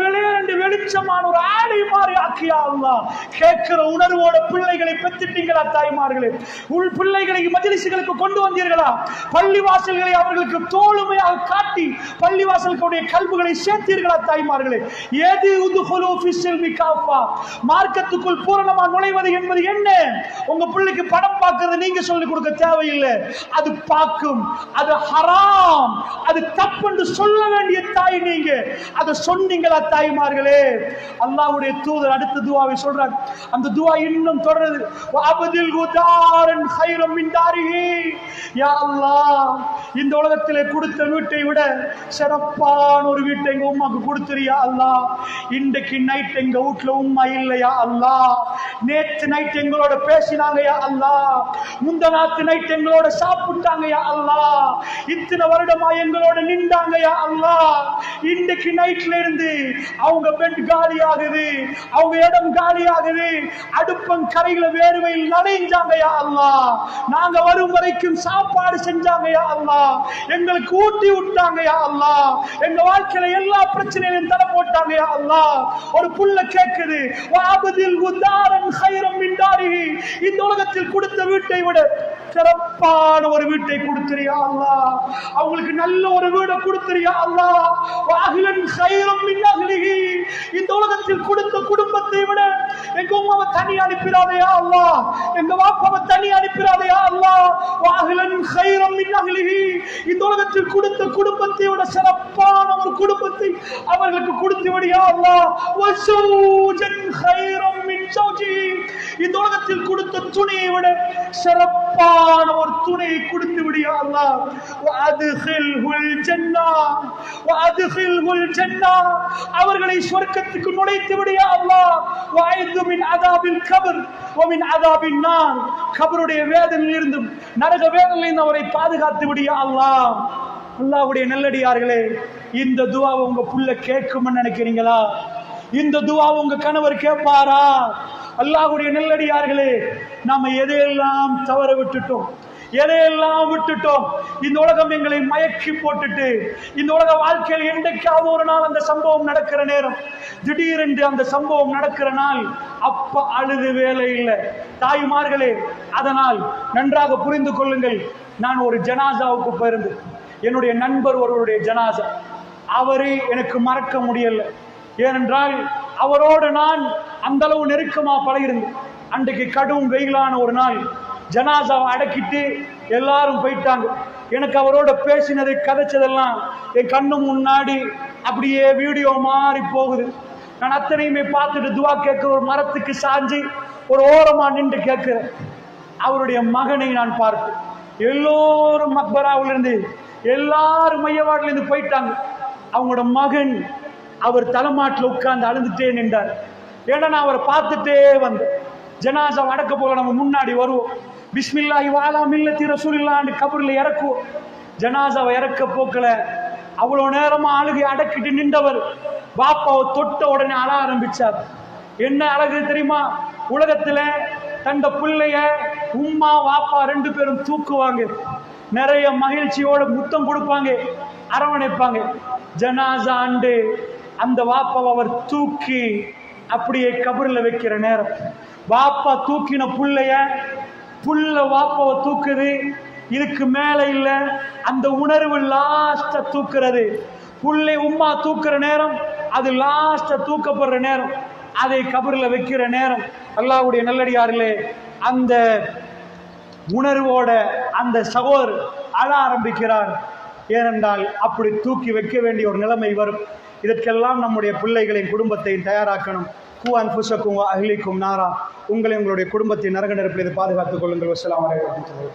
வெளிச்சமான ஒரு ஆடை மாறி ஆக்கியா அல்லாஹ். கேட்கிற உணர்வோட பிள்ளைகளை பெற்றுட்டீங்களா தாய்மார்களே? உள் பிள்ளைகளை மஜ்லிஸ்களுக்கு கொண்டு வந்தீர்களா? பள்ளிவாசல்களை அவர்களுக்கு தோளுமையாக காட்டி பள்ளிவாசல்களுடைய கல்விகளை சேர்த்தீர்களா தாய்மார்களே? ஏது உதுகுலு ஃபிஸ்ஸில்மி காஃபா, மார்க்கத்துக்குள் பூரணமா நுழைவது என்பது என்ன? உங்க பிள்ளைக்கு படம் பார்க்கிறது நீங்க சொல்லிக் கொடுக்க தேவையில்லை, அது பார்க்கும். அது ஹராம், அது தப்பு என்று சொல்ல வேண்டிய தாய் நீங்க. அதை சொன்னீங்களா தாய்மார்களே? அல்லாஹ்வுடைய தூதர் அடுத்த துஆவை சொல்றாங்க. அந்த துஆ இன்னும் தொடருது. வஅப்தில் குதாரன் கைரம் மின் தாரிஹி, யா அல்லாஹ் இந்த உலகத்திலே கொடுத்த வீட்டை விட சிறப்பான ஒரு வீட்டை எங்க உம்மாக்கு கொடுத்துறியா அல்லாஹ். இன்றைக்கு நைட் எங்க வீட்டுல உம்மா இல்லையா அல்லாஹ். நேற்று நைட் எங்களோட பேசினாங்க யா அல்லாஹ், முந்தநாத்து நைட் எங்களோட சாப்பிட்டாங்க யா அல்லாஹ், இத்தனை வருடமா எங்களோட நின்றாங்க யா அல்லாஹ். இன்றைக்கு நைட்ல இருந்து அவங்க பெட் காலி ஆகுது, அவங்க இடம் காலி ஆகுது, அடுப்பம் கரையில வேர்வையில் நனைஞ்சாங்க யா அல்லாஹ். நாங்க வரும் வரைக்கும் சாப்பாடு செஞ்சாங்க யா அல்லாஹ், எங்களுக்கு ஊட்டி விட்டாங்க யா அல்லாஹ், எங்க வாழ்க்கையில எல்லா பிரச்சனையிலும் தலை போட்டாங்க யா அல்லாஹ். ஒரு புள்ள கேக்குது, வஅப்தில் குதாரன் கைரம் மின் தாரிஹி, இந்த உலகத்தில் கொடுத்த வீட்டை விட சிறப்பான ஒரு வீட்டை கொடுத்திரியா அல்லாஹ். அவங்களுக்கு நல்ல ஒரு வீடை கொடுத்திரியா அல்லாஹ். வாஹிலன் கைரம் மின் அஹ்லிஹி, இந்த உலகத்தில் கொடுத்த குடும்பத்தை விட எங்க உம்மாவை தனி அனுப்பிடாதையா அல்லாஹ், எங்க வாப்பாவை தனி அனுப்பிடாதையா அல்லாஹ். வாஹிலன் கைரம் மின் அஹ்லிஹி, இந்த உலகத்தில் கொடுத்த குடும்பத்தை விட சிறப்பான ஒரு குடும்பத்தை அவர்களுக்கு கொடுத்து விடியா அல்லாஹ். வஸௌஜன் கைரம் மின் ஸௌஜி, இந்த உலகத்தில் கொடுத்த துணையை விட சிறப்பான ஒரு துணையை கொடுத்து விடியா அல்லாஹ். வஅத்கில்ஹுல் ஜன்னah வஅத்கில்ஹுல் ஜன்னah, அவர்களை சொர்க்கத்துக்கு நுழைத்து விடியா அல்லாஹ். வஅய்து மின் அதாபில் கப்ர் வமின் அதாபின் நார், கபருடைய வேதனையில் இருந்தும் நரக வேதனையில் அவரை பாதுகாத்து விடியா அல்லாஹ். அல்லாஹ்வுடைய நல்லடியார்களே, இந்த துஆவை உங்க புள்ள கேட்கும்னு நினைக்கிறீங்களா? இந்த துஆவை உங்க கணவர் கேட்பாரா? அல்லாஹ்வுடைய நல்லடியார்களே, நாம எதையெல்லாம் தவற விட்டுட்டோம், எதையெல்லாம் விட்டுட்டோம். இந்த உலகம் எங்களை மயக்கி போட்டுட்டு, இந்த உலக வாழ்க்கையில் என்றைக்காவது ஒரு நாள் அந்த சம்பவம் நடக்கிற நேரம், திடீரென்று அந்த சம்பவம் நடக்கிற நாள், அப்ப அழுது வேலை இல்லை தாய்மார்களே. அதனால் நன்றாக புரிந்து கொள்ளுங்கள். நான் ஒரு ஜனாசாவுக்கு போயிருந்து, என்னுடைய நண்பர் ஒருவருடைய ஜனாசா, அவரை எனக்கு மறக்க முடியல. ஏனென்றால் அவரோடு நான் அந்த அளவு நெருக்கமா பழகிருந்தேன். அன்றைக்கு கடும் வெயிலான ஒரு நாள், ஜனாசாவை அடக்கிட்டு எல்லாரும் போயிட்டாங்க. எனக்கு அவரோட பேசினதை கதைச்சதெல்லாம் என் கண்ணு முன்னாடி அப்படியே வீடியோ மாறி போகுது. நான் அத்தனையுமே பார்த்துட்டு துவா கேட்க ஒரு மரத்துக்கு சாஞ்சி ஒரு ஓரமா நின்று கேட்கிறேன். அவருடைய மகனை நான் பார்த்தேன். எல்லோரும் மக்பராவிலிருந்து எல்லாரும் மையவாடிலிருந்து போயிட்டாங்க. அவங்களோட மகன் அவர் தலைமாட்டில் உட்கார்ந்து அழுதுட்டே நின்றார். ஏன்னா நான் அவரை பார்த்துட்டே வந்தேன். ஜனாசா அடக்க போல நம்ம முன்னாடி வருவோம், பிஸ்மில்லாஹி வாலா மில்லத்தி ரசூலில்லாஹ்னு கபரில் இறக்குவோம். ஜனாசாவை இறக்க போக்கல அவ்வளோ நேரமா அழுகை அடக்கிட்டு நின்றவர் பாப்பாவை தொட்ட உடனே அழ ஆரம்பிச்சார். என்ன அழகு தெரியுமா? உலகத்துல தந்த பிள்ளைய உம்மா வாப்பா 2 பேரும் தூக்குவாங்க, நிறைய மகிழ்ச்சியோட முத்தம் கொடுப்பாங்க, அரவணைப்பாங்க. ஜனாசா ஆண்டு அந்த வாப்பாவை அவர் தூக்கி அப்படியே கபரில் வைக்கிற நேரம், வாப்பா தூக்கின புள்ள வாப்பாவை தூக்குது. இதுக்கு மேல இல்ல, அந்த உணர்வு லாஸ்ட தூக்குறது. புள்ளை உம்மா தூக்குற நேரம், அது லாஸ்ட தூக்கப்படுற நேரம், அதை கபரில் வைக்கிற நேரம். அல்லாஹ்வுடைய நல்லடியார்களே, அந்த உணர்வோட அந்த சகோதரர் அழ ஆரம்பிக்கிறார். ஏனென்றால் அப்படி தூக்கி வைக்க வேண்டிய ஒரு நிலைமை வரும். இதற்கெல்லாம் நம்முடைய பிள்ளைகளின் குடும்பத்தை தயாராக்கணும். கூவான் புஷக்கும் அஹ்லிக்கும் நாரா, உங்களை உங்களுடைய குடும்பத்தை நரக நெருப்பில் பாதுகாத்துக் கொள்ளுங்கள். வஸ்ஸலாமு அலைக்கும்.